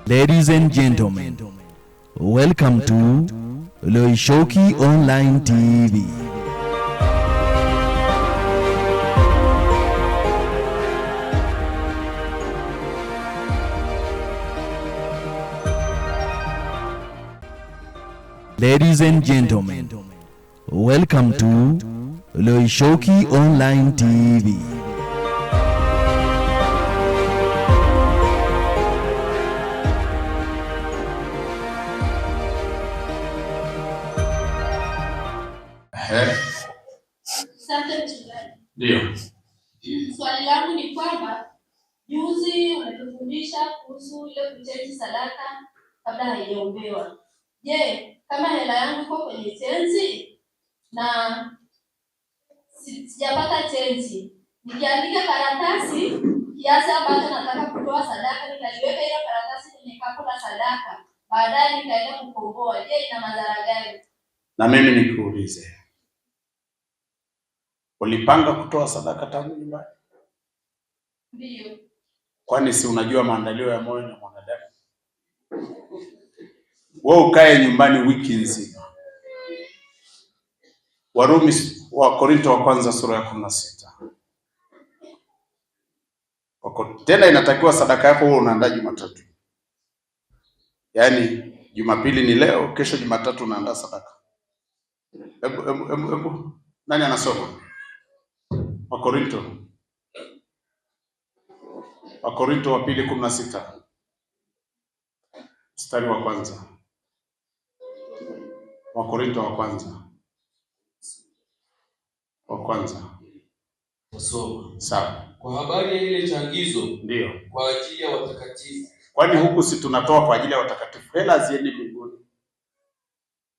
Ladies and gentlemen, welcome to Loishoki Online TV. Ladies and gentlemen, welcome to Loishoki Online TV. Asante mchungaji. Ndio. Swali langu ni kwamba juzi unatufundisha kuhusu ile kuchange sadaka kabla haijaombewa. Je, kama hela yangu iko kwenye tenzi na sijapata tenzi, nikiandika karatasi kiasi ambacho nataka kutoa sadaka, nikaliweka ile karatasi kwenye kapu la sadaka, baadaye nikaenda kukomboa, je, ina madhara gani? Na mimi nikuulize, ulipanga kutoa sadaka tangu nyumbani? Ndio. Kwani si unajua maandalio ya moyo na mwanadamu? Wewe ukae nyumbani wiki nzima. Wakorintho wa kwanza sura ya 16. Tena inatakiwa sadaka yako wewe unaandaa Jumatatu. Yaani Jumapili ni leo, kesho Jumatatu unaandaa sadaka. Hebu nani anasoma? Wakorintho wa pili 16 mstari wa kwanza. Wakorintho wa kwanza. Nasoma. Sawa. Kwa habari ya ile changizo, ndio kwa ajili ya watakatifu. Kwani huku si tunatoa kwa ajili ya watakatifu? Hela ziendi mbinguni.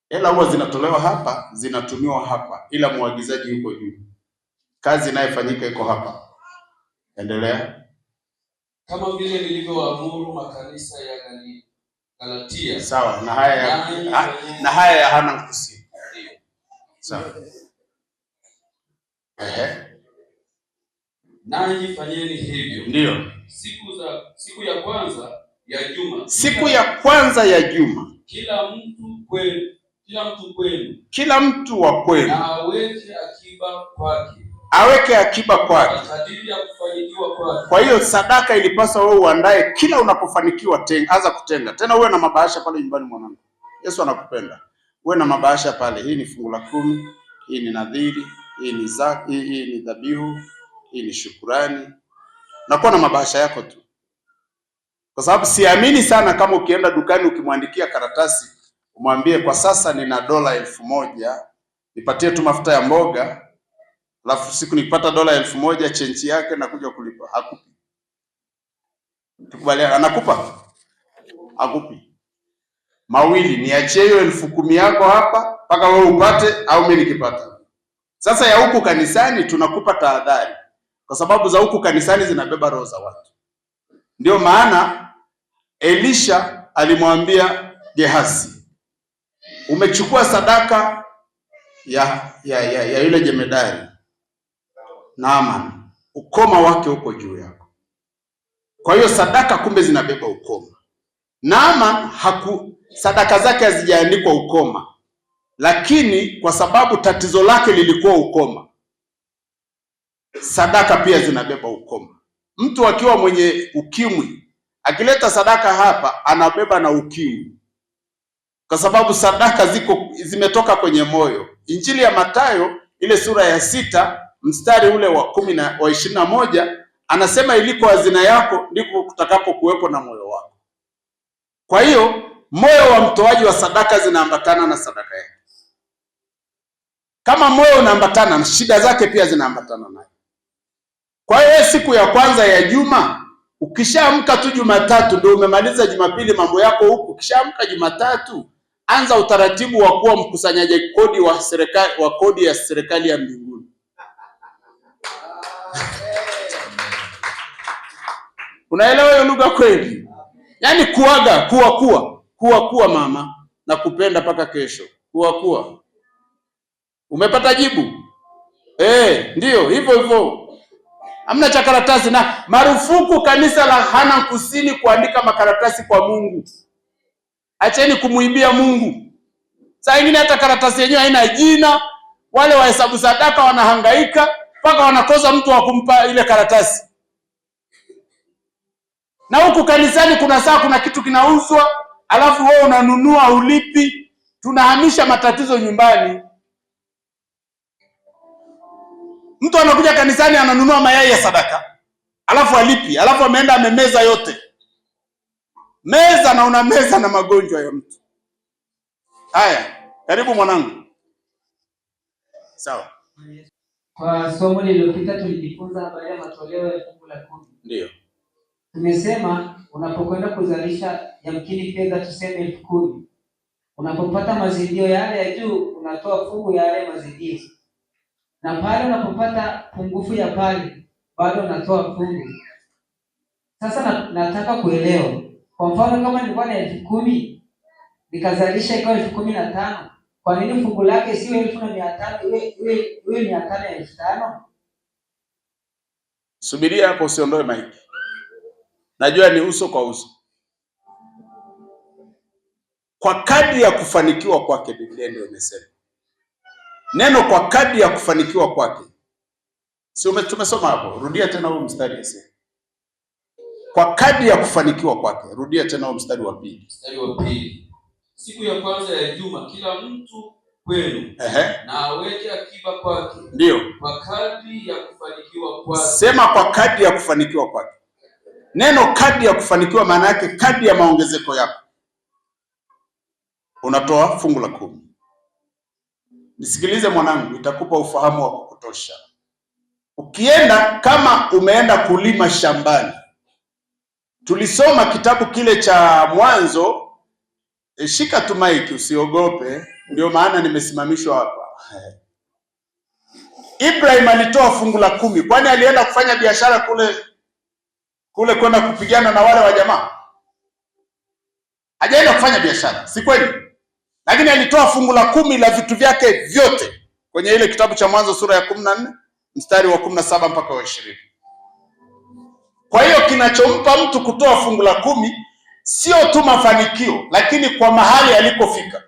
Hela huwa zinatolewa hapa, zinatumiwa hapa, ila muagizaji yuko juu. Kazi inayofanyika iko hapa. Endelea. Kama vile nilivyoamuru makanisa ya Galatia. Sawa, na haya ya hana kusi. Sawa. Nanyi fanyeni hivyo. Ndio. Siku ya kwanza ya juma. Siku ya kwanza ya juma. Kila mtu kwenu. Kila mtu wa kwenu. Na aweke akiba kwake. Aweke akiba kwake. Kadiri ya kufanikiwa kwake. Kwa hiyo sadaka ilipaswa wewe uandae kila unapofanikiwa, anza kutenga. Tena uwe na mabahasha pale nyumbani mwanangu. Yesu anakupenda. Uwe na mabahasha pale. Hii ni fungu la 10, hii ni nadhiri, hii ni zaka, hii ni dhabihu, hii ni shukrani. Nakuwa na mabahasha yako tu. Kwa sababu siamini sana kama ukienda dukani ukimwandikia karatasi, umwambie kwa sasa nina $1000, nipatie tu mafuta ya mboga, alafu siku nikipata $1000 chenchi yake na kuja kulipa. Hakupi. Tukubaliana, anakupa? Hakupi. Mawili, niachie hiyo 10,000 yako hapa mpaka wewe upate au mimi nikipata. Sasa ya huku kanisani tunakupa tahadhari, kwa sababu za huku kanisani zinabeba roho za watu. Ndio maana Elisha alimwambia Gehazi, umechukua sadaka ya yule jemedari Naaman, ukoma wake uko juu yako. Kwa hiyo sadaka kumbe zinabeba ukoma. Naaman sadaka zake hazijaandikwa ukoma, lakini kwa sababu tatizo lake lilikuwa ukoma, sadaka pia zinabeba ukoma. Mtu akiwa mwenye ukimwi akileta sadaka hapa anabeba na ukimwi, kwa sababu sadaka zimetoka kwenye moyo. Injili ya Mathayo ile sura ya 6 mstari ule wa 21 anasema iliko hazina yako ndiko kutakapo kuwepo na moyo wako. Kwa hiyo moyo wa mtoaji wa sadaka zinaambatana na sadaka yake. Kama moyo unaambatana, shida zake pia zinaambatana naye. Kwa hiyo siku ya kwanza ya juma, ukishaamka tu Jumatatu ndio umemaliza Jumapili mambo yako huku. Ukishaamka Jumatatu, anza utaratibu wa kuwa mkusanyaji kodi wa serikali, wa kodi ya serikali ya mbinguni. Unaelewa hiyo lugha kweli? Yaani kuwa mama na kupenda paka kesho. Kuwa. Umepata jibu? Ndio, hivyo. Hamna cha karatasi, na marufuku kanisa la Hanang Kusini kuandika makaratasi kwa Mungu. Acheni kumuibia Mungu. Saa nyingine hata karatasi yenyewe haina jina, wale wahesabu sadaka wanahangaika mpaka wanakosa mtu wa kumpa ile karatasi. Na huku kanisani kuna saa kuna kitu kinauzwa, alafu wewe unanunua ulipi. Tunahamisha matatizo nyumbani. Mtu anakuja kanisani ananunua mayai ya sadaka, alafu alipi, alafu ameenda amemeza yote. Meza na unameza na magonjwa ya mtu. Haya, karibu mwanangu. Sawa. Kwa somo lililopita tulijifunza habari ya matoleo ya fungu la 10. Ndio. Tumesema unapokwenda kuzalisha yamkini fedha tuseme 10,000. Unapopata mazidio yale ya juu unatoa fungu ya yale mazidio. Na pale unapopata pungufu ya pale bado unatoa fungu. Sasa nataka kuelewa. Kwa mfano kama nilikuwa na 10,000 nikazalisha ikawa 15,000, kwa nini fungu lake siwe 1,500 iwe 500 ya 5,000? Subiria hapo, usiondoe maiki. Najua ni uso kwa uso. Kwa kadri ya kufanikiwa kwake, Biblia ndio imesema. Neno kwa kadri ya kufanikiwa kwake. Si tumesoma hapo? Rudia tena huo mstari ese. Kwa kadri ya kufanikiwa kwake. Rudia tena huo mstari wa 2. Mstari wa 2. Siku ya kwanza ya juma kila mtu kwenu na aweke akiba kwake. Ndio. Kwa kadri ya kufanikiwa kwake. Sema kwa kadri ya kufanikiwa kwake. Neno kadri ya kufanikiwa maana yake kadri ya maongezeko yako. Unatoa fungu la 10. Nisikilize mwanangu, itakupa ufahamu wa kutosha. Ukienda kama umeenda kulima shambani. Tulisoma kitabu kile cha Mwanzo. Shika tu maiki usiogope, ndio maana nimesimamishwa hapa. Ibrahim alitoa fungu la 10, kwani alienda kufanya biashara kule kwenda kupigana na wale wa jamaa? Hajaenda kufanya biashara, si kweli? Lakini alitoa fungu la 10 la vitu vyake vyote kwenye ile kitabu cha Mwanzo sura ya 14 mstari wa 17 mpaka wa 20. Kwa hiyo kinachompa mtu kutoa fungu la 10 sio tu mafanikio, lakini kwa mahali alikofika.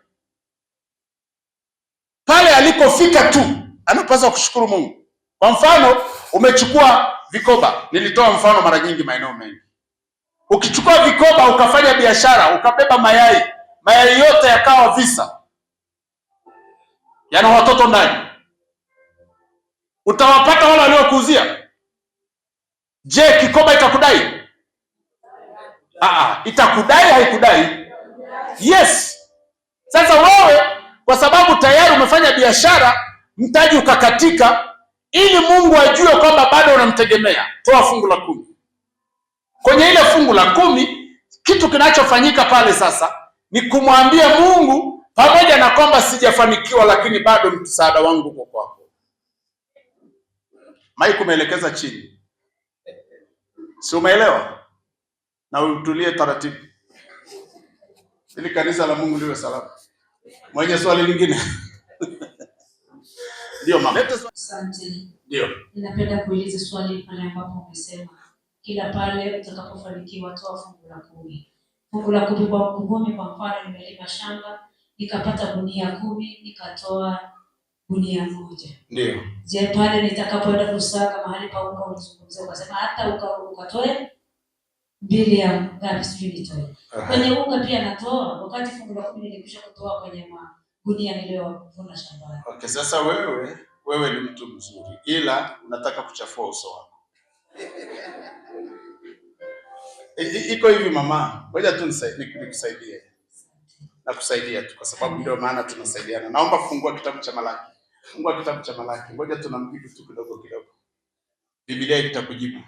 Pale alikofika tu anapaswa kushukuru Mungu. Kwa mfano, umechukua vikoba. Nilitoa mfano mara nyingi maeneo mengi. Ukichukua vikoba ukafanya biashara, ukabeba mayai yote yakawa visa, yana watoto ndani, utawapata wale waliokuuzia? Je, kikoba itakudai? Itakudai haikudai? Yes. Sasa wewe kwa sababu tayari umefanya biashara, mtaji ukakatika, ili Mungu ajue kwamba bado unamtegemea, toa fungu la 10. Kwenye ile fungu la 10, kitu kinachofanyika pale sasa ni kumwambia Mungu, pamoja na kwamba sijafanikiwa, lakini bado msaada wangu uko kwako. Mike umeelekeza chini. Si umeelewa? Na utulie taratibu, ili kanisa la Mungu liwe salama. Mwenye swali lingine? Ndio mama. Asante. Ndio. Ninapenda kuuliza swali pale ambapo umesema kila pale utakapofanikiwa toa fungu la 10. Fungu la 10 kwa kumi, kwa mfano nimelima shamba, nikapata gunia 10, nikatoa gunia 1. Ndio. Je, pale nitakapoenda kusaga mahali pa unga ulizungumzia ukasema hata ukatoe 2 ya ngapi sijui nitoe. Kwenye unga pia natoa, wakati fungu la 10 nilikwisha kutoa kwenye gunia niliyovuna shambani. Okay, sasa wewe ni mtu mzuri, ila unataka kuchafua uso wako. Iko hivi mama, ngoja tu nikusaidie. Nakusaidia tu kwa sababu ndio maana tunasaidiana. Naomba fungua kitabu cha Malaki. Fungua kitabu cha Malaki. Ngoja tunamjibu tu kidogo. Biblia itakujibu.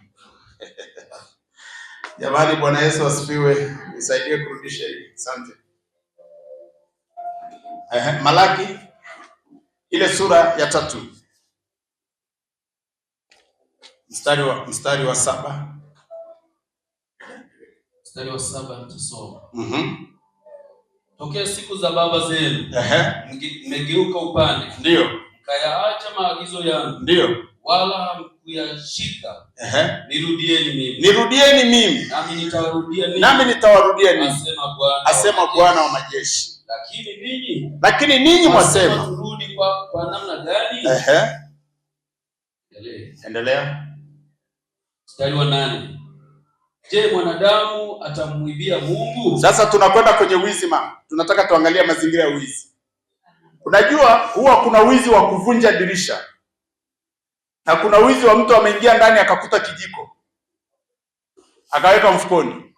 Jamani, Bwana Yesu asifiwe. Nisaidie kurudisha hii. Asante. Malaki ile sura ya 3. Mstari wa 7. Mstari wa 7 tusome. Tokea siku za baba zenu mmegeuka upande. Ndio. Mkayaacha maagizo yangu. Ndio. wala hamkuyashika, nirudieni mimi, nami nitawarudia ninyi, asema Bwana wa majeshi. Lakini ninyi mwasema, turudi kwa namna gani? Endelea. Mstari wa 8. Je, mwanadamu atamuibia Mungu? Sasa tunakwenda kwenye wizi mama. Tunataka tuangalie mazingira ya wizi. Unajua huwa kuna wizi wa kuvunja dirisha. Na kuna wizi wa mtu ameingia ndani akakuta kijiko, akaweka mfukoni.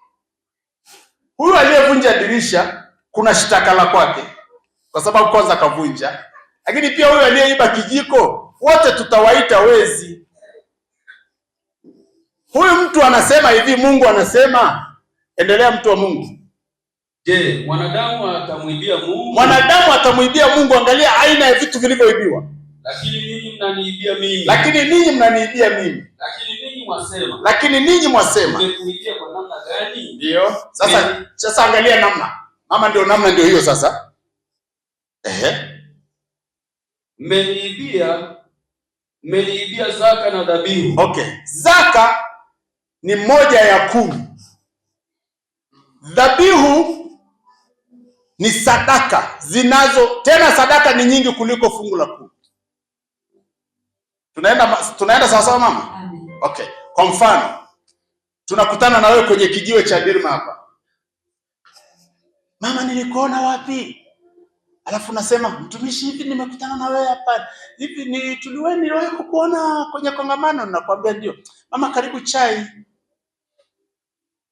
Huyu aliyevunja dirisha kuna shtaka la kwake, kwa sababu kwanza kavunja. Lakini pia huyu aliyeiba kijiko, wote tutawaita wezi. Huyu mtu anasema hivi, Mungu anasema, endelea mtu wa Mungu. Je, mwanadamu atamuibia Mungu? Mwanadamu atamuibia Mungu. Angalia aina ya vitu vilivyoibiwa. Lakini ninyi mnaniibia mimi. Lakini ninyi mwasema. Nimekuibia kwa namna gani? Ndio. Sasa angalia namna. Mama ndio namna ndio hiyo sasa. Mmeniibia zaka na dhabihu. Okay. Zaka ni moja ya 10. Dhabihu ni sadaka tena sadaka ni nyingi kuliko fungu la 10. Tunaenda sawa sawa mama? Amen. Okay. Kwa mfano, tunakutana na wewe kwenye kijiwe cha Dirma hapa. Mama, nilikuona wapi? Alafu nasema, mtumishi, hivi nimekutana na wewe hapa. Hivi niliwahi kukuona kwenye kongamano. Nakwambia ndio. Mama, karibu chai.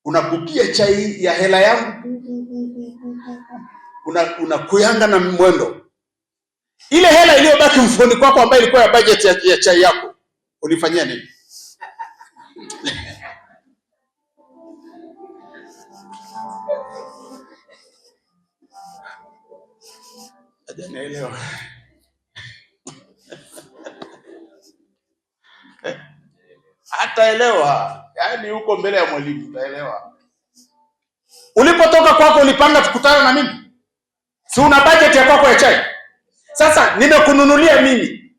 Unakukia chai ya hela yangu. Unakuyanga na mwendo. Ile hela iliyobaki mfukoni kwako ambayo ilikuwa ya budget ya chai yako, ulifanyia nini? Hajanielewa. Hataelewa. Yaani huko mbele ya mwalimu utaelewa. Ulipotoka kwako ulipanga tukutana na mimi? Si una budget ya kwako ya chai? Sasa nimekununulia mimi.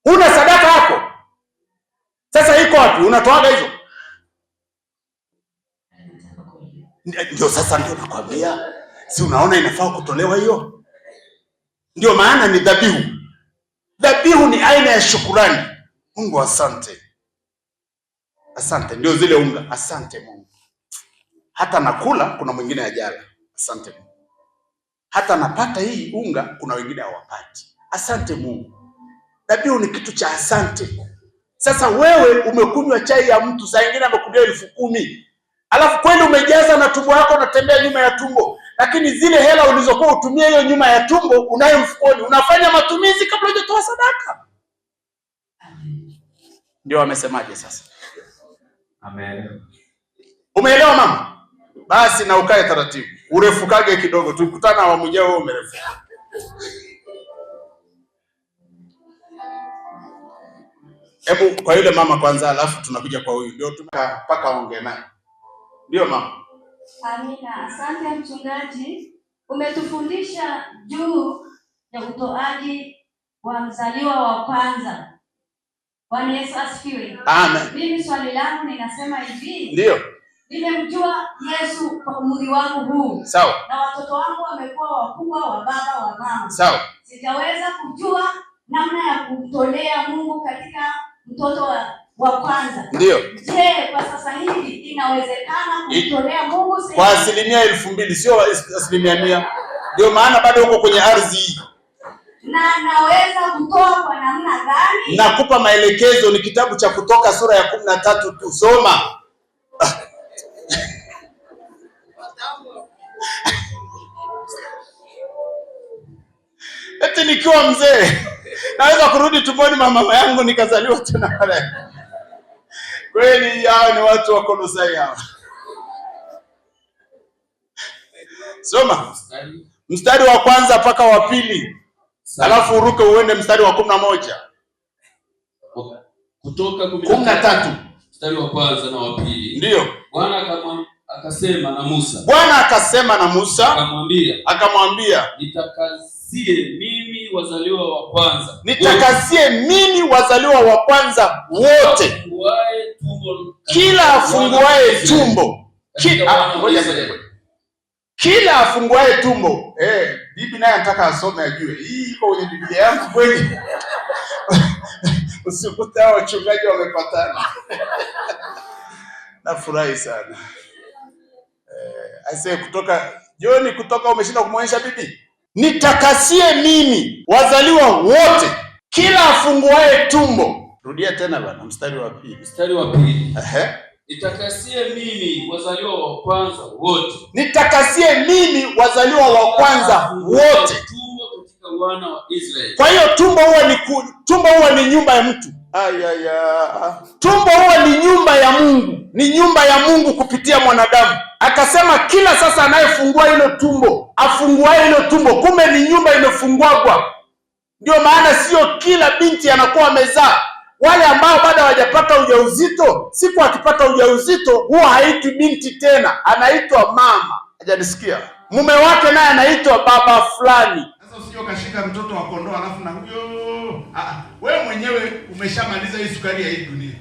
Una sadaka yako. Sasa iko wapi? Unatoaga hizo? Ndio sasa ndio nakwambia. Si unaona inafaa kutolewa hiyo? Ndio maana ni dhabihu. Dhabihu ni aina ya shukrani. Mungu asante. Asante, ndio zile unga. Asante Mungu. Hata nakula kuna mwingine hajala. Asante Mungu. Hata napata hii unga kuna wengine hawapati. Asante Mungu. Dhabihu ni kitu cha asante. Sasa wewe umekunywa chai ya mtu, saa nyingine amekunywa 10,000. Alafu kweli umejaza na tumbo yako, unatembea nyuma ya tumbo. Lakini zile hela ulizokuwa utumie hiyo nyuma ya tumbo unayo mfukoni, unafanya matumizi kabla hujatoa sadaka. Ndio amesemaje sasa? Amen. Umeelewa mama? Basi na ukae taratibu. Urefukage kidogo. Tukutana awamu ijayo wewe umerefuka. Hebu kwa yule mama kwanza, alafu tunakuja kwa huyu. Ndio mpaka aongee naye. Ndio mama. Amina. Asante mchungaji. Umetufundisha juu ya utoaji wa mzaliwa wa kwanza. Bwana Yesu asifiwe. Amen. Mimi swali langu ninasema hivi. Ndio. Nimemjua Yesu kwa umri wangu huu. Sawa. Na watoto wangu wamekuwa wakubwa, wa baba, wa mama. Sawa. Sijaweza kujua namna ya kumtolea Mungu katika mtoto wa kwanza. Ndio. Je, kwa sasa hivi inawezekana kumtolea Mungu kwa 2,000, sio 100%? Ndio maana bado uko kwenye ardhi hii. Na naweza kutoa kwa namna gani? Nakupa maelekezo, ni kitabu cha Kutoka sura ya 13 tu. Soma. Eti nikiwa mzee naweza kurudi tumboni mama yangu nikazaliwa tena pale. Kweli hao ni watu wa Kolosai hao. Soma. Mstari wa kwanza mpaka wa pili. Alafu uruke uende mstari wa 11. Kutoka 13. Mstari wa kwanza na wa pili. Ndio. Bwana akasema na Musa. Bwana akasema na Musa. Akamwambia. Nitakazie mimi wazaliwa wa kwanza. Nitakasie mimi wazaliwa wa kwanza wote. Kila afunguaye tumbo. Kila afunguaye tumbo. Bibi naye anataka asome ajue. Hii iko kwenye Biblia yangu kweli. Usikuta wachungaji wamepatana. Nafurahi sana. Aisee kutoka umeshinda kumwonyesha bibi. Nitakasie mimi wazaliwa wote. Kila afunguaye tumbo. Rudia tena bana, mstari wa pili. Nitakasie mimi wazaliwa wa kwanza wote. Nitakasie mimi wazaliwa wa kwanza wote. Tumbo katika wana wa Israeli. Kwa hiyo tumbo huwa ni nyumba ya mtu. Tumbo huwa ni nyumba ya Mungu. Ni nyumba ya Mungu kupitia mwanadamu. Akasema kila sasa anayefungua hilo tumbo, afunguaye hilo tumbo, kumbe ni nyumba imefungwagwa. Ndio maana sio kila binti anakuwa amezaa. Wale ambao bado hawajapata ujauzito, siku akipata ujauzito huwa haitwi binti tena, anaitwa mama. Hajanisikia? Mume wake naye anaitwa baba fulani. Sasa usije ukashika mtoto wa kondoo alafu na huyo. Wewe mwenyewe umeshamaliza hii sukari ya hii dunia.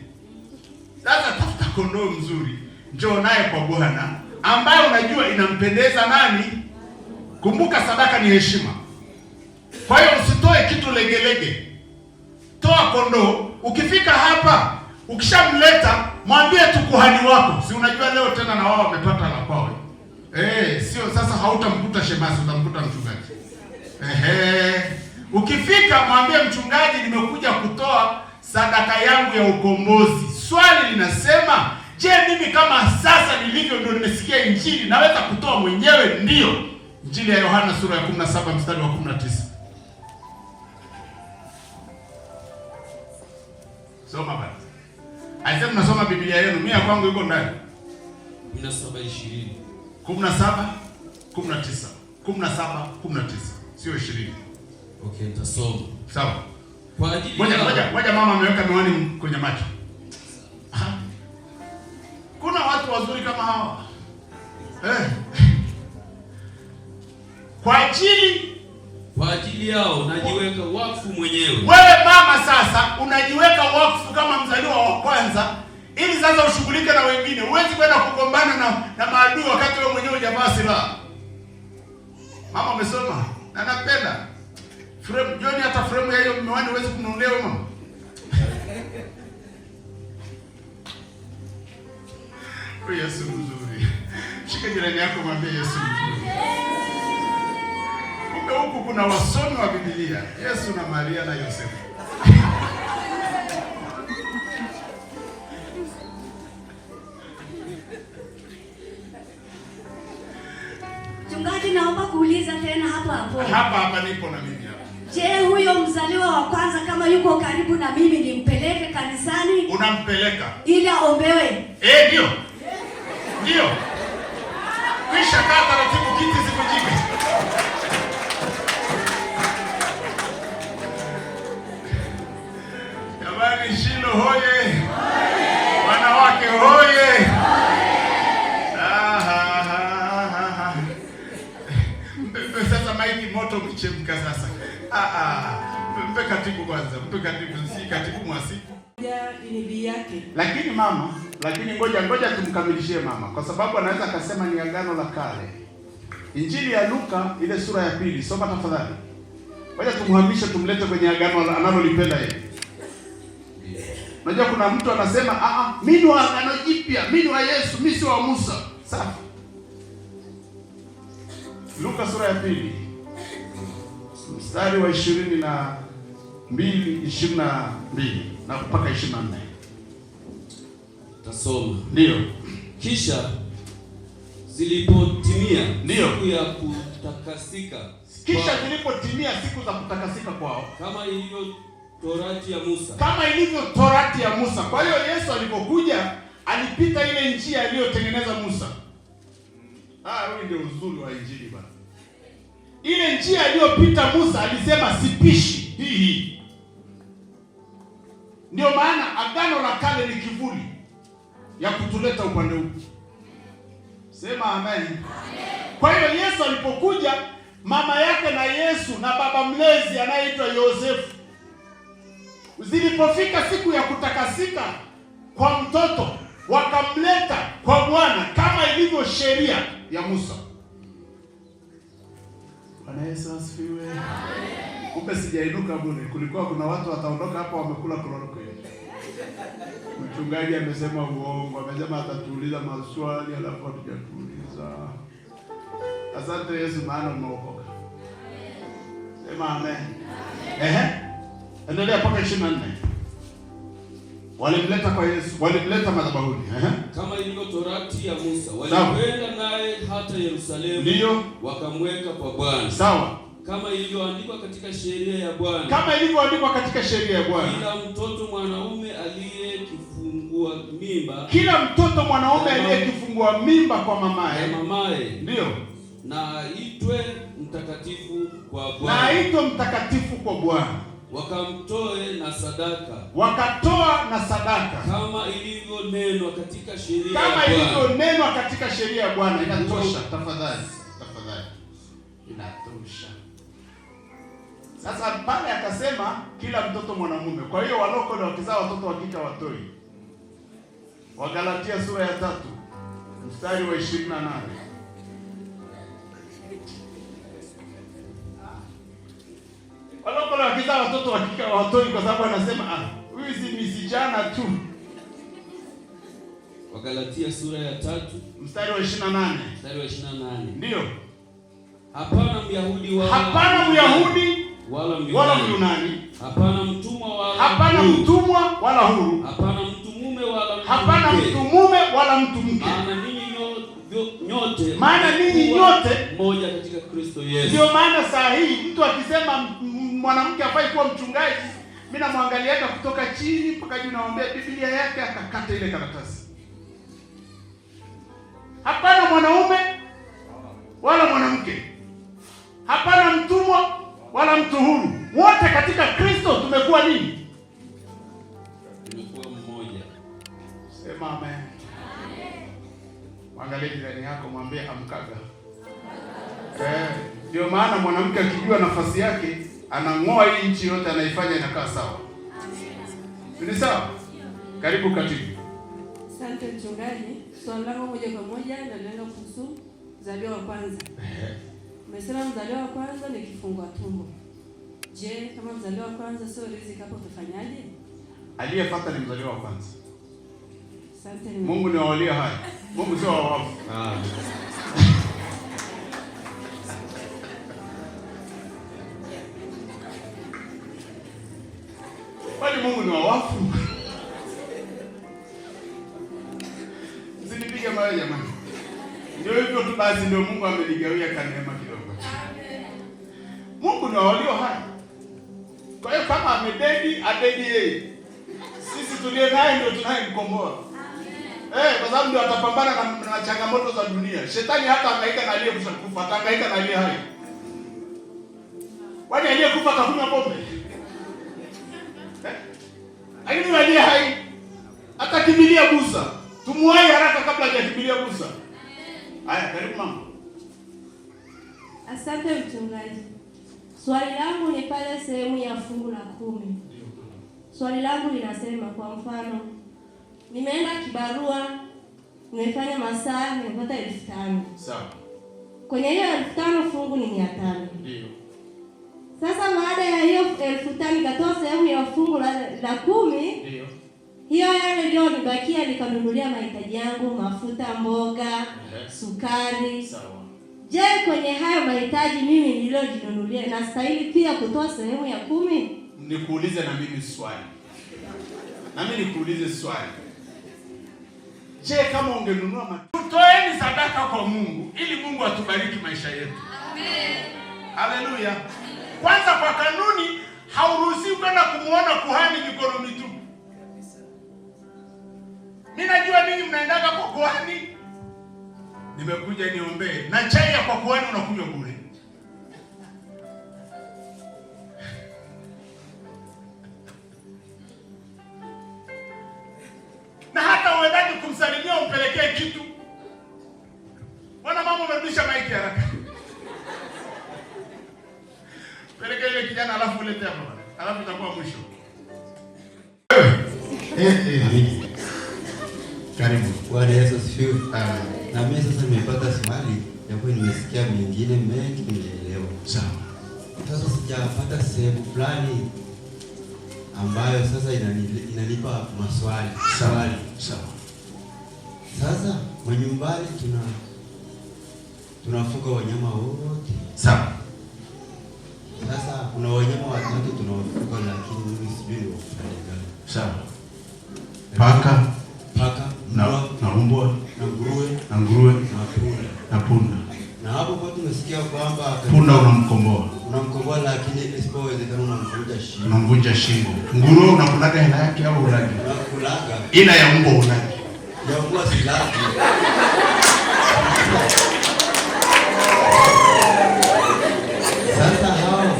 Sasa tafuta kondoo mzuri, njoo naye kwa Bwana ambaye unajua inampendeza nani? Kumbuka sadaka ni heshima. Kwa hiyo usitoe kitu legelege. Toa kondoo. Ukifika hapa, ukishamleta, mwambie tu kuhani wako. Si unajua leo tena na wao wamepata la kwao. Sio sasa hautamkuta shemasi, utamkuta mchungaji. Ukifika mwambie mchungaji, nimekuja kutoa sadaka yangu ya ukombozi. Swali linasema, je, mimi kama sasa nilivyo ndio nimesikia injili naweza kutoa mwenyewe? Ndio. Injili ya Yohana sura ya 17 mstari wa 19. Soma basi. Aisema mnasoma Biblia yenu, mimi ya kwangu iko ndani. 17:20. 17:19. 17:19. Sio 20. Okay, nitasoma. Sawa. Kwa ajili moja mama ameweka miwani kwenye macho. Kuna watu wazuri kama hawa. Kwa ajili yao najiweka wakfu mwenyewe. Wewe mama sasa unajiweka wakfu kama mzaliwa wa kwanza ili sasa ushughulike na wengine. Huwezi kwenda kugombana na maadui wakati wewe mwenyewe hujavaa silaha. Mama umesoma na napenda frame John, hata frame ya hiyo miwani huwezi kununulia mama. Yesu mzuri. Shika jirani yako mwambie Yesu mzuri. Kumbe huku kuna wasomi wa Biblia, Yesu na Maria na Yosefu. Mchungaji, naomba kuuliza tena hapo. Hapa nipo na mimi hapa. Je, huyo mzaliwa wa kwanza kama yuko karibu na mimi nimpeleke kanisani? Unampeleka ili aombewe? Ndio. Ndio. Kisha kaa taratibu, kiti sikujike. Jamani, Shilo hoye. Wanawake hoye. Mpe sasa maiki moto mchemka sasa. Mpe katibu kwanza. Mpe katibu, si katibu mwasi. Ni bibi yake. Lakini ngoja tumkamilishie mama, kwa sababu anaweza akasema ni agano la kale. Injili ya Luka ile sura ya 2, soma tafadhali. Ngoja tumhamishe tumlete kwenye agano analolipenda yeye. Unajua kuna mtu anasema mimi ni wa agano jipya, mimi ni wa Yesu, mimi si wa Musa. Sawa. Luka sura ya 2 mstari wa 22 na mpaka 24. Tasoma. Ndio. Kisha zilipotimia siku ya kutakasika. Zilipotimia siku za kutakasika kwao, kama ilivyo Torati ya Musa. Kwa hiyo Yesu alipokuja alipita ile njia aliyotengeneza Musa. Huyu ndio uzuri wa injili bwana. Ile njia aliyopita Musa alisema sipishi hii. Ndio maana agano la kale ni kivuli ya kutuleta upande huu. Sema amen. Kwa hiyo Yesu alipokuja mama yake na Yesu na baba mlezi anayeitwa Yosefu. Zilipofika siku ya kutakasika kwa mtoto, wakamleta kwa Bwana kama ilivyo sheria ya Musa. Bwana Yesu asifiwe. Kumbe sijainuka bure. Kulikuwa kuna watu wataondoka hapa wamekula koroko yetu. Mchungaji amesema uongo, amesema atatuuliza maswali alafu hatujatuuliza. Asante Yesu, maana umeokoka. Sema amen. Endelea mpaka 24. Walimleta kwa Yesu, walimleta madhabahuni. Kama ilivyo torati ya Musa, walikwenda naye hata Yerusalemu. Ndio, wakamweka kwa Bwana. Sawa. Kama ilivyoandikwa katika sheria ya Bwana. Kama ilivyoandikwa katika sheria ya Bwana. Kila mtoto mwanaume aliyekifungua mimba. Kila mtoto mwanaume aliyekifungua mimba kwa mamaye. Ndio. Na aitwe mtakatifu kwa Bwana. Na aitwe mtakatifu kwa Bwana. Wakamtoe na sadaka. Wakatoa na sadaka. Kama ilivyonenwa katika sheria ya Bwana. Kama ilivyonenwa katika sheria ya Bwana. Inatosha, tafadhali. Tafadhali. Inatosha. Sasa pale akasema kila mtoto mwanamume. Kwa hiyo walokole wakizaa watoto wa kike watoi. Wagalatia sura ya 3 mstari wa 28. Walokole wakizaa watoto wa kike watoi kwa sababu anasema huyu si misijana tu. Wagalatia sura ya 3 mstari wa 28. Mstari wa 28. Ndio. Hapana Myahudi wala Myunani. Hapana mtumwa wala huru. Hapana mtu mume wala mtu mke. Hapana mtu mume wala mtu mke. Maana ninyi nyote mmoja katika Kristo Yesu. Ndio maana saa hii mtu akisema mwanamke hafai kuwa mchungaji, mimi namwangaliaga kutoka chini mpaka juu, naomba Biblia yake akakata ile karatasi. Hapana mwanaume wala mwanamke. Hapana mtumwa wala mtu huru. Wote katika Kristo tumekuwa nini? Tumekuwa mmoja. Sema amen. Mwangalie jirani yako, mwambie amkaga. Ndio maana mwanamke akijua nafasi yake, anang'oa hii nchi yote, anaifanya inakaa sawa. Ni sawa? Karibu katibu. Asante mchungaji. Swali langu moja kwa moja na lengo kuhusu mzaliwa wa kwanza. Umesema mzaliwa wa kwanza ni kifungua tumbo. Je, kama mzaliwa wa kwanza sio riziki, hapo utafanyaje? Aliyefuata ni mzaliwa wa kwanza. Asante. Mungu ni wa walio hai. Mungu sio wa wafu. Bali Mungu ni wa wafu. Msinipige mawe jamani. Ndio hivyo tu basi, ndio Mungu amenigawia kaneema kidogo. Mungu ni wa walio hai. Kwa hiyo kama amededi, adedi yeye. Sisi tulie naye ndio tunayemkomboa. Kwa sababu ndio atapambana na changamoto za dunia. Shetani hata hangaika na aliyekufa, hangaika na aliye hai. Kwani aliyekufa atakunywa pombe? Lakini aliye hai atakimbilia busa. Tumuwai haraka kabla hajakimbilia busa. Haya, karibu mama. Asante mchungaji. Swali langu ni pale sehemu ya fungu la 10. Swali langu linasema, kwa mfano, nimeenda kibarua, nimefanya masaa, nimepata 5,000. Sawa. Kwenye hiyo 5,000 fungu ni 500. Ndio. Sasa baada ya hiyo 5,000 nikatoa sehemu ya fungu la 10. Ndio. Hiyo yale ndio nibakia nikanunulia mahitaji yangu, mafuta, mboga, sukari. Sawa. Je, kwenye hayo mahitaji mimi niliyojinunulia nastahili pia kutoa sehemu ya 10? Nikuulize na mimi swali. Na mimi nikuulize swali. Je, kama ungenunua tutoeni sadaka kwa Mungu ili Mungu atubariki maisha yetu. Amen. Haleluya. Kwanza kwa kanuni hauruhusiwi kwenda kumuona kuhani mikono mitupu. Mimi najua ninyi mnaendaga kwa kuhani. Nimekuja niombee. Na chai ya kwa kuhani unakunywa bure. Na hata uendaje kumsalimia umpelekee kitu. Bwana mama umerudisha maiki haraka. kijana alafu ulete hapa. Alafu itakuwa mwisho. Karibu. Bwana Yesu asifiwe. Na mimi sasa nimepata swali, japo nimesikia mengine mengi nimeelewa. Sawa. Sasa sijapata sehemu fulani ambayo sasa inanipa maswali. Sawa. Sasa nyumbani tunafuga wanyama wote. Sawa. Sasa kuna wanyama watatu tunawafuga, lakini mimi sijui wafanye gani. Sawa. Paka na mbwa na nguruwe na punda. Na hapo kwa tumesikia kwamba punda unamkomboa, lakini isipowezekana unamvunja shingo. Nguruwe unakulaga hela yake au ulagi? Unakulaga. Ila ya mbwa ulagi. Ya mbwa silagi. Sasa hao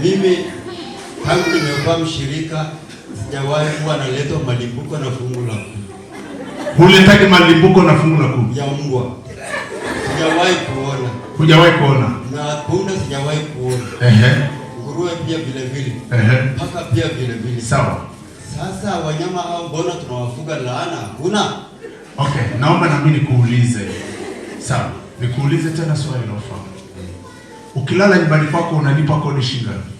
mimi tangu nimekuwa mshirika sijawahi kuwa naletwa malimbuko na fungu la 10. Huletaki malimbuko na fungu la 10? Ya mbwa sijawahi kuona. Hujawahi kuona? Na punda sijawahi kuona. Nguruwe pia vile vile. Paka pia vile vile. Sawa. Sasa wanyama hao mbona tunawafuga laana? Kuna? Okay, naomba na mimi nikuulize. Sawa. Nikuulize tena swali la ufahamu. Ukilala nyumbani kwako unalipa kodi shilingi ngapi?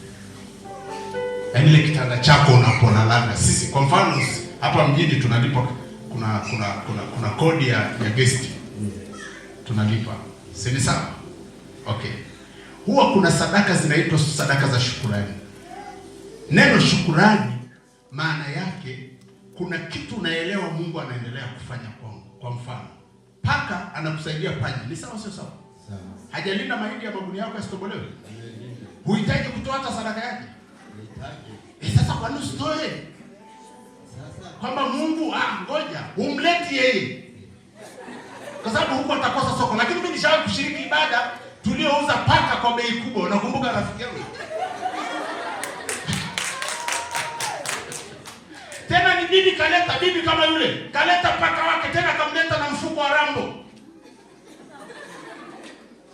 Yaani ile kitanda chako unapolala. Sisi kwa mfano hapa mjini tunalipa kuna kodi ya guest. Tunalipa. Si sawa? Okay. Huwa kuna sadaka zinaitwa sadaka za shukrani. Neno shukrani maana yake kuna kitu unaelewa Mungu anaendelea kufanya kwangu. Kwa mfano, paka anakusaidia panya. Ni sawa sio sawa? Sawa. Hajalinda mahindi ya magunia yako yasitobolewe? Huhitaji kutoa hata sadaka yake? Sasa kwa nini usitoe? Kwamba Mungu ngoja umleti yeye. Kwa sababu huko atakosa soko. Lakini mimi nishawahi kushiriki ibada tuliouza paka kwa bei kubwa. Unakumbuka rafiki yangu? Tena ni bibi kaleta, bibi kama yule kaleta paka wake, tena akamleta na mfuko wa rambo,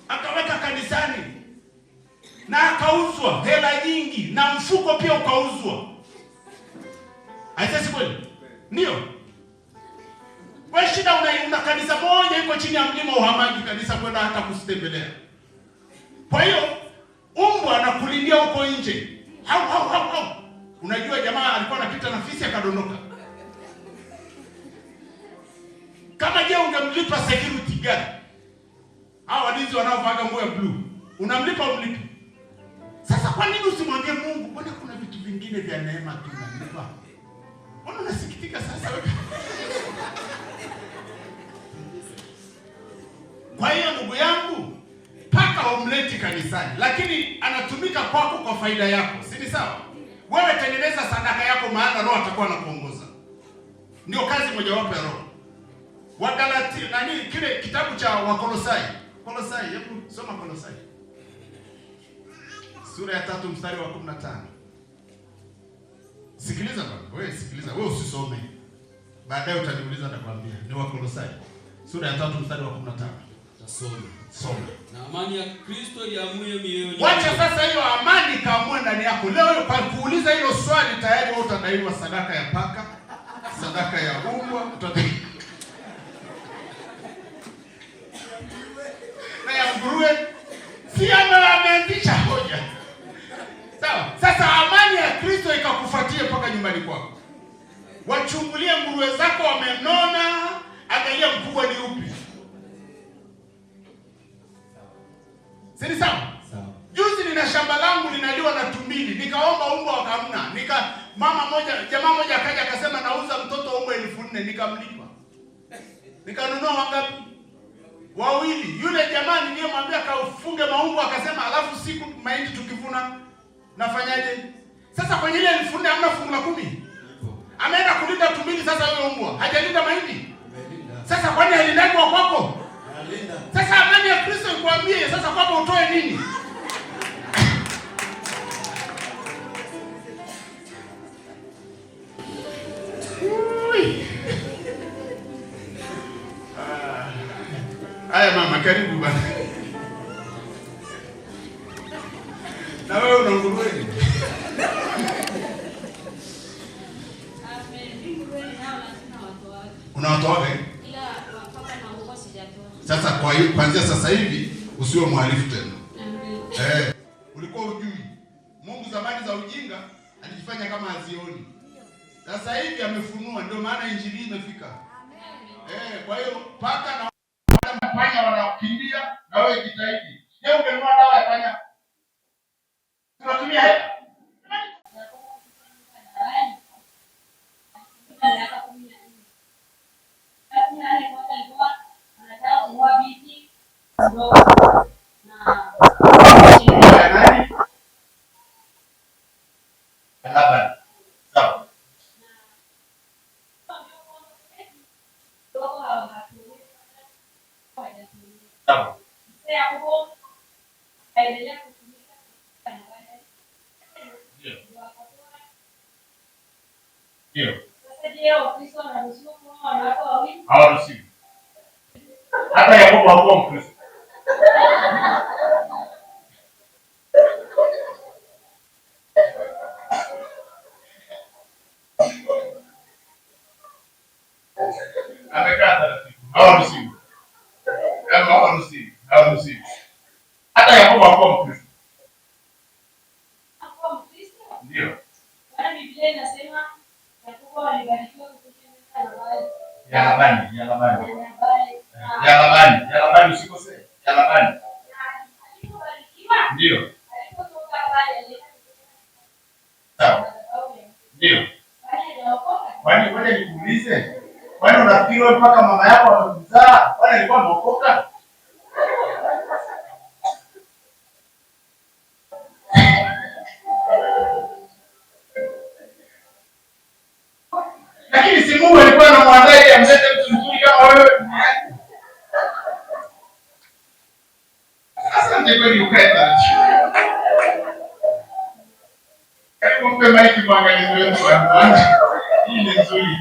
akaweka kanisani na akauzwa hela nyingi, na mfuko pia ukauzwa. Haisesi kweli? Ndio. Wewe shida una kanisa moja iko chini ya mlima Uhamaji, kanisa kwenda hata kusitembelea. Kwa hiyo umbwa anakulindia huko nje. Hau. Unajua jamaa alikuwa anapita na fisi akadondoka. Kama je ungemlipa security guard? Hao walinzi wanaovaa nguo ya blue. Unamlipa umlipi? Sasa kwa nini usimwambie Mungu, mbona kuna vitu vingine vya neema tu unalipa? Mbona unasikitika sasa wewe? Kwa hiyo ndugu yangu, paka umleti kanisani, lakini anatumika kwako kwa faida yako. Si ni sawa? Wewe tengeneza sadaka yako, maana Roho atakuwa anakuongoza. Ndio kazi mojawapo ya Roho. Wagalatia kile kitabu cha Wakolosai. Hebu soma Kolosai. Sura ya 3 mstari wa 15. Sikiliza bwana, wewe sikiliza, wewe usisome. Baadaye utaniuliza nitakwambia. Ni Wakolosai. Sura ya 3 mstari wa 15. Soma. Na amani ya Kristo iamue mioyoni. Wacha sasa hiyo amani kaamue ndani yako. Leo kwa kuuliza hilo swali tayari wewe utadaiwa sadaka ya paka, sadaka ya umbwa, na ya nguruwe. Si ameanzisha hoja. Sawa. Sasa amani ya Kristo ikakufuatie mpaka nyumbani kwako. Wachungulie nguruwe zako wamenona, angalia mkubwa ni upi. Sisi sawa? Sawa. Juzi nina shamba langu linaliwa na tumbili. Nikaomba umbwa wakamna. Jamaa moja akaja akasema nauza mtoto umbwa 1400, nikamlipa. Nikanunua wangapi? 2. Yule jamaa niliyemwambia kaufunge maumbwa akasema alafu siku mahindi tukivuna nafanyaje? Sasa kwenye ile 1400 hamna fungu la 10. Ameenda kulinda tumbili, sasa yule umbwa hajalinda mahindi. Sasa kwani halindani wa kwako? Sasa amani ya Kristo ikwambie sasa kwamba utoe nini? Aya mama, karibu bwana. wewe una nguruwe ni? Unawatoa ila paka na nguruwe sijatoa. Sasa kwa hiyo kuanzia sasa hivi usiwe mhalifu tena. Ulikuwa ujui. Mungu zamani za ujinga alijifanya kama hazioni. Sasa hivi amefunua, ndio maana injili imefika. Kwa hiyo paka na panya wanakimbia na wewe jitahidi. Je, ungenunua dawa ya panya? Tunatumia hela. Hawaruhusiwi. Hata Yakobo hakuwa Mkristo. Hawaruhusiwi. Hawaruhusiwi. Hata Yakobo hakuwa Mkristo. Hakuwa Mkristo? Ndio. Bwana Biblia inasema Yakobo alibarikiwa kupitia Labani. Labani usikose. Labani. Ndio. Sawa. Ndio. Kwani ngoja nikuulize. Kwani unafikiri wewe mpaka mama yako amekuzaa? Kwani alikuwa ameokoka? Lakini si Mungu alikuwa anamwandaa ili amlete mtu mzuri kama wewe duniani. Asante kweli ukaenda. Karibu mpe maiki mwangalizi wetu bwana. Hii ni nzuri.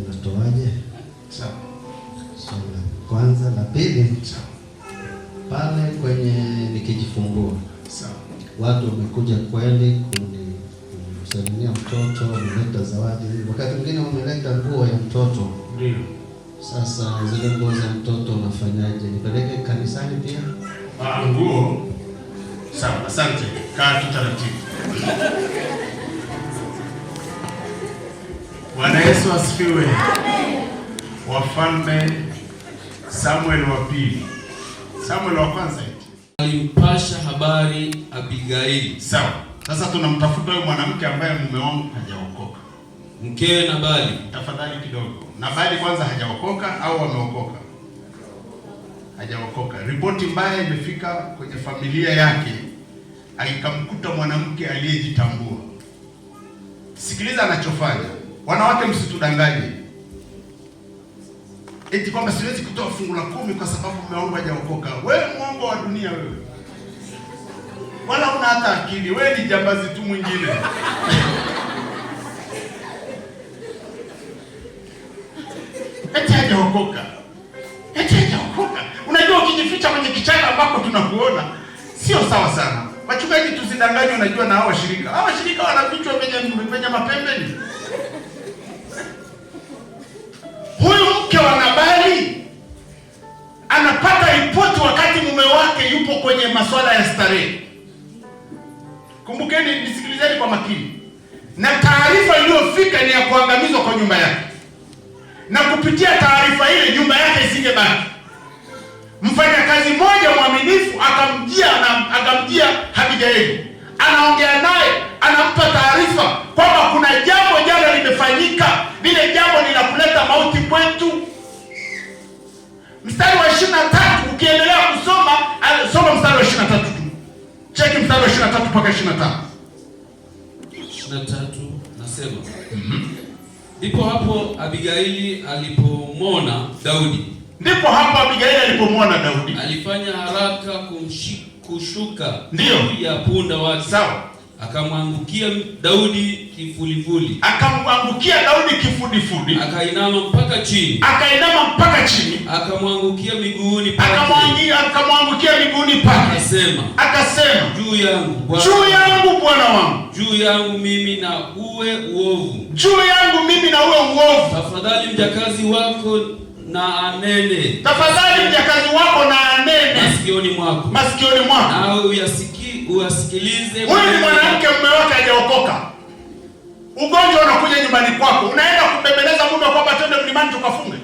Natoaje? Kwanza la pili pale kwenye nikijifungua. Watu wamekuja kweli kumsalimia mtoto, wameleta zawadi. Wakati mwingine wameleta nguo ya mtoto. Ndio. Sasa zile nguo za mtoto unafanyaje? Nipeleke kanisani pia? Nguo. Sawa, asante. Kaa tu taratibu. Bwana Yesu asifiwe. Wafalme Samuel wa pili. Samuel wa kwanza alimpasha habari Abigaili. Sawa. Sasa tunamtafuta yule mwanamke ambaye mume wangu hajaokoka. Mkewe Nabali. Tafadhali kidogo. Nabali kwanza hajaokoka au ameokoka? Hajaokoka. Ripoti mbaya imefika kwenye familia yake. Aikamkuta mwanamke aliyejitambua. Sikiliza anachofanya. Wanawake msitudanganye. Eti kwamba siwezi kutoa fungu la 10 kwa sababu mume wangu hajaokoka. Wewe mwongo wa dunia wewe. Wala una hata akili. Wewe ni jambazi tu mwingine. Eti hajaokoka. Unajua ukijificha kwenye kichaka ambako tunakuona sio sawa sana. Wachungaji tusidanganywe, unajua na hao washirika. Hao washirika wana vichwa venye mapembeni. Huyu mke wa Nabali anapata ripoti wakati mume wake yupo kwenye masuala ya starehe. Kumbukeni, nisikilizeni kwa makini. Na taarifa iliyofika ni ya kuangamizwa kwa nyumba yake. Na kupitia taarifa ile nyumba yake isingebaki. Mfanyakazi mmoja mwaminifu akamjia Abigaili. Anaongea naye, anampa taarifa kwamba kuna jambo jana limefanyika. Lile jambo linakuleta mauti kwetu. Mstari wa 23 ukiendelea kusoma, soma mstari wa 23 tu. Cheki mstari wa 23 mpaka 25. 23 nasema. Ndipo hapo Abigaili alipomwona Daudi Ndipo hapo Abigaili alipomwona Daudi, alifanya haraka kushuka ndio ya punda wake. Sawa. Akamwangukia Daudi kifudifudi. Akainama mpaka chini. Akamwangukia miguuni pake. Akasema, juu yangu Bwana wangu. Juu yangu mimi na uwe uovu. Tafadhali mjakazi wako na anene. Masikioni mwako. Nawe uyasikilize. Huyu ni mwanamke, mume wake hajaokoka. Ugonjwa unakuja nyumbani kwako, unaenda kumbembeleza mume kwamba twende mlimani tukafunge.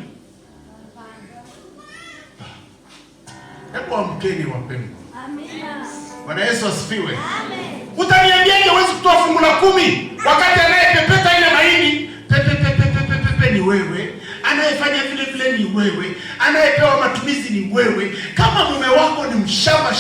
Hebu amkeni wapendwa. Amina. Bwana Yesu asifiwe. Amen. Utaniambiaje huwezi kutoa fungu la 10 wakati anayepepeta ile mahindi pepe ni wewe, anayefanya vile ni wewe, anayepewa matumizi ni wewe. Kama mume wako ni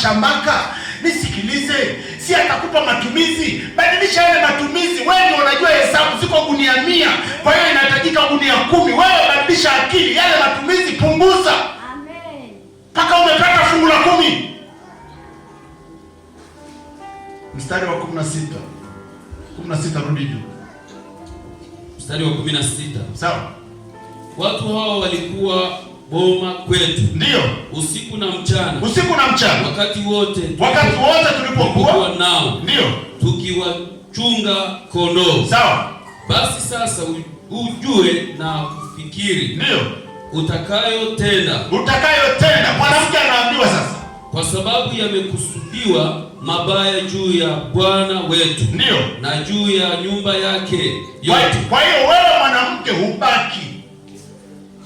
shambaka, nisikilize, si atakupa matumizi, badilisha yale matumizi. Wewe ndio unajua hesabu, ziko gunia 100, kwa hiyo inahitajika gunia 10. Wewe badilisha akili, yale matumizi punguza. Amen. Paka umepata fungu la 10. Mstari wa 16 rudi juu. Mstari wa 16. Sawa. Watu hao walikuwa boma kwetu. Ndio. Usiku na mchana. Wakati wote tulipokuwa nao. Ndio. Tukiwachunga kondoo. Sawa. Basi sasa ujue na kufikiri. Ndio. Utakayotenda. Mwanamke anaambiwa sasa, kwa sababu yamekusudiwa mabaya juu ya Bwana wetu. Ndio. Na juu ya nyumba yake yote. Kwa hiyo wewe mwanamke hubaki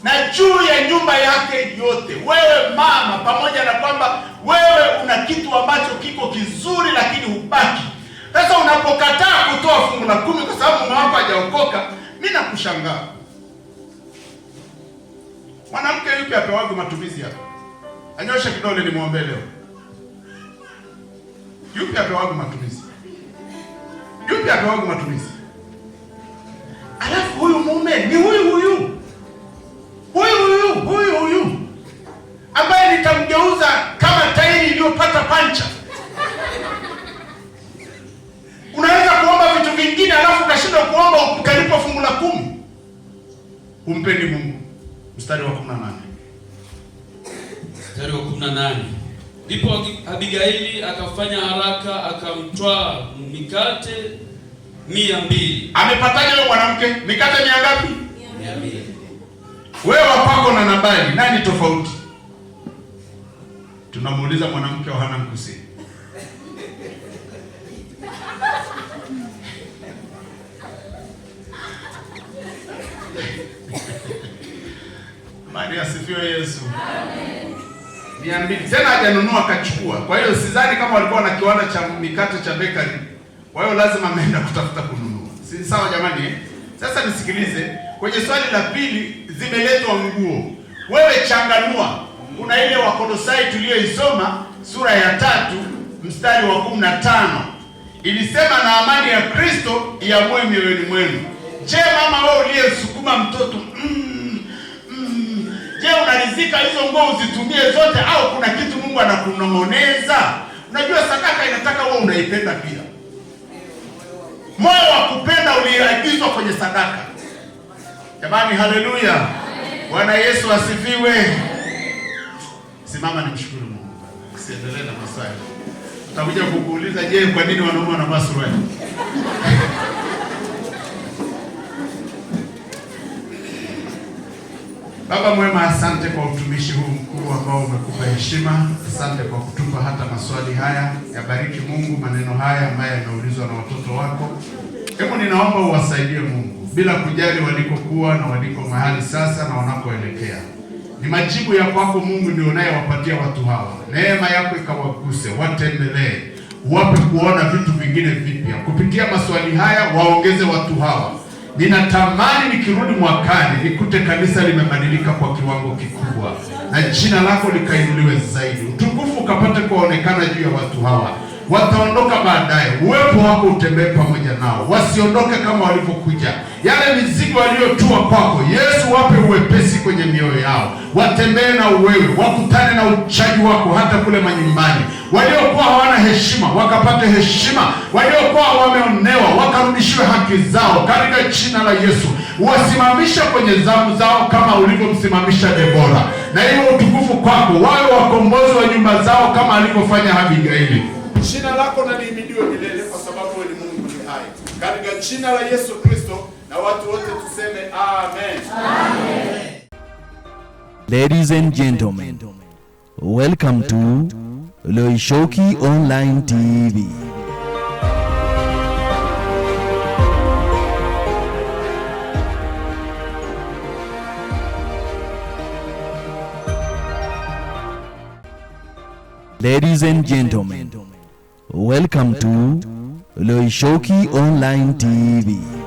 na juu ya nyumba yake yote. Wewe mama, pamoja na kwamba wewe una kitu ambacho kiko kizuri, lakini hubaki. Sasa unapokataa kutoa fungu la 10 kwa sababu mume wako hajaokoka, mimi nakushangaa. Mwanamke yupi apewago matumizi hapa? Anyosha kidole nimwombe leo. Yupi apewago matumizi? Alafu huyu mume ni huyu ambaye nitamgeuza kama tairi iliyopata pancha. Unaweza kuomba vitu vingine alafu ukashinda kuomba ukalipa fungu la 10. Umpendi Mungu. Mstari wa 18. Ndipo Abigaili akafanya haraka akamtwaa mikate 200. Amepataje yule mwanamke? Mikate 100 ngapi? 200. Wewe wapako na Nabali, nani tofauti? Tunamuuliza mwanamke wa Hana Mkusi. Maria asifiwe Yesu. Amen. 200 tena hajanunua akachukua. Kwa hiyo sidhani kama walikuwa na kiwanda cha mikate cha bakery. Kwa hiyo lazima ameenda kutafuta kununua. Si sawa jamani? Sasa nisikilize. Kwenye swali la pili zimeletwa nguo. Wewe changanua. Kuna ile Wakolosai tuliyoisoma sura ya 3 mstari wa 15. Ilisema na amani ya Kristo iamue mioyoni mwenu. Je, mama wewe uliyesukuma mtoto je, unaridhika hizo nguo uzitumie zote au kuna kitu Mungu anakunong'oneza? Unajua sadaka inataka wewe unaipenda pia. Moyo wa kupenda uliagizwa kwenye sadaka. Jamani, haleluya. Bwana Yesu asifiwe. Simama nimshukuru Mungu. Siendelee na maswali. Tutakuja kukuuliza, je, kwa nini wanaume wanavaa suruali? Baba mwema, asante kwa utumishi huu mkuu ambao umekupa heshima. Asante kwa kutupa hata maswali haya. Yabariki Mungu maneno haya ambayo yameulizwa na watoto wako. Hebu ninaomba uwasaidie Mungu, bila kujali walikokuwa na waliko mahali sasa na wanakoelekea. Ni majibu ya kwako Mungu ndio unayewapatia watu hawa. Neema yako ikawaguse, watembelee, wape kuona vitu vingine vipya. Kupitia maswali haya waongeze watu hawa. Ninatamani nikirudi mwakani nikute kanisa limebadilika kwa kiwango kikubwa, na jina lako likainuliwe zaidi. Utukufu ukapate kuonekana juu ya watu hawa. wataondoka baadaye. Uwepo wako utembee pamoja nao, wasiondoke kama walivyokuja. Yale mizigo waliotua kwako, Yesu wape uwepesi kwenye mioyo yao, watembee na wewe, wakutane na uchaji wako hata kule manyumbani. Waliokuwa hawana heshima wakapate heshima, waliokuwa wameonewa wakarudishiwe haki zao katika jina la Yesu. Wasimamisha kwenye zamu zao kama ulivyomsimamisha Debora, na hiyo utukufu kwako, wawe wakombozi wa nyumba zao kama alivyofanya Abigaili. Jina lako na lihimidiwe milele, kwa sababu wewe ni Mungu ni hai. Katika jina la Yesu Kristo, na watu wote tuseme amen. Amen. Ladies and gentlemen, welcome to Loishoki Online TV. Ladies and gentlemen, welcome to Loishoki Online TV.